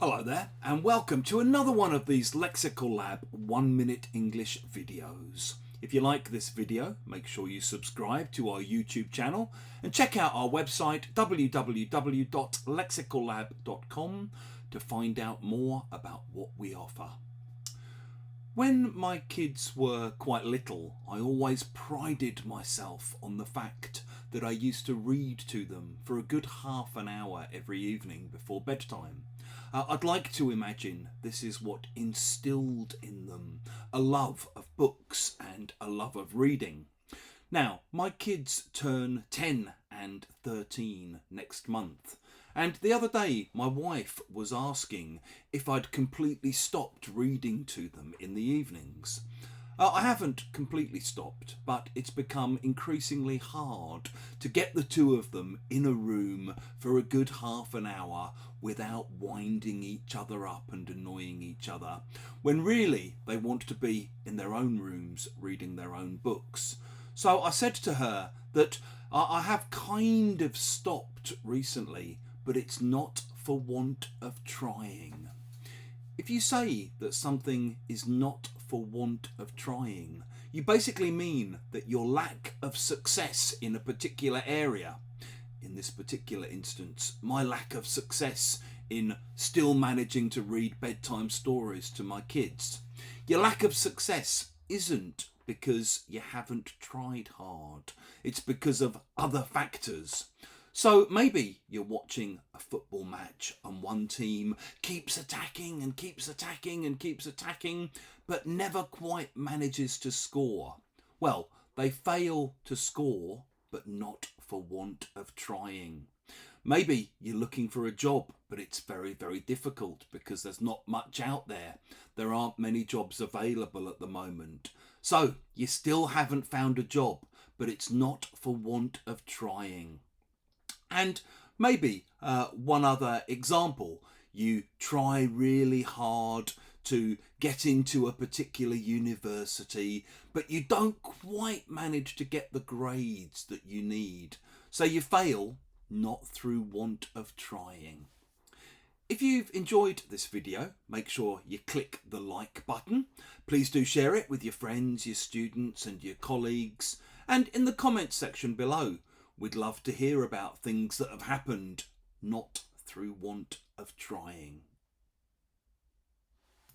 Hello there, and welcome to another one of these Lexical Lab 1 Minute English videos. If you like this video, make sure you subscribe to our YouTube channel and check out our website www.lexicallab.com to find out more about what we offer. When my kids were quite little, I always prided myself on the fact that I used to read to them for a good half an hour every evening before bedtime. I'd like to imagine this is what instilled in them a love of books and a love of reading. Now, my kids turn 10 and 13 next month. And the other day, my wife was asking if I'd completely stopped reading to them in the evenings. I haven't completely stopped, but it's become increasingly hard to get the two of them in a room for a good half an hour without winding each other up and annoying each other, when really they want to be in their own rooms reading their own books. So I said to her that I have kind of stopped recently, but it's not for want of trying. If you say that something is not for want of trying, you basically mean that your lack of success in a particular area, in this particular instance, my lack of success in still managing to read bedtime stories to my kids, your lack of success isn't because you haven't tried hard. It's because of other factors. So maybe you're watching a football match and one team keeps attacking and keeps attacking and keeps attacking, but never quite manages to score. Well, they fail to score, but not for want of trying. Maybe you're looking for a job, but it's very, very difficult because there's not much out there. There aren't many jobs available at the moment. So you still haven't found a job, but it's not for want of trying. And maybe one other example, you try really hard to get into a particular university, but you don't quite manage to get the grades that you need. So you fail, not through want of trying. If you've enjoyed this video, make sure you click the like button. Please do share it with your friends, your students and your colleagues. And in the comments section below, we'd love to hear about things that have happened not through want of trying.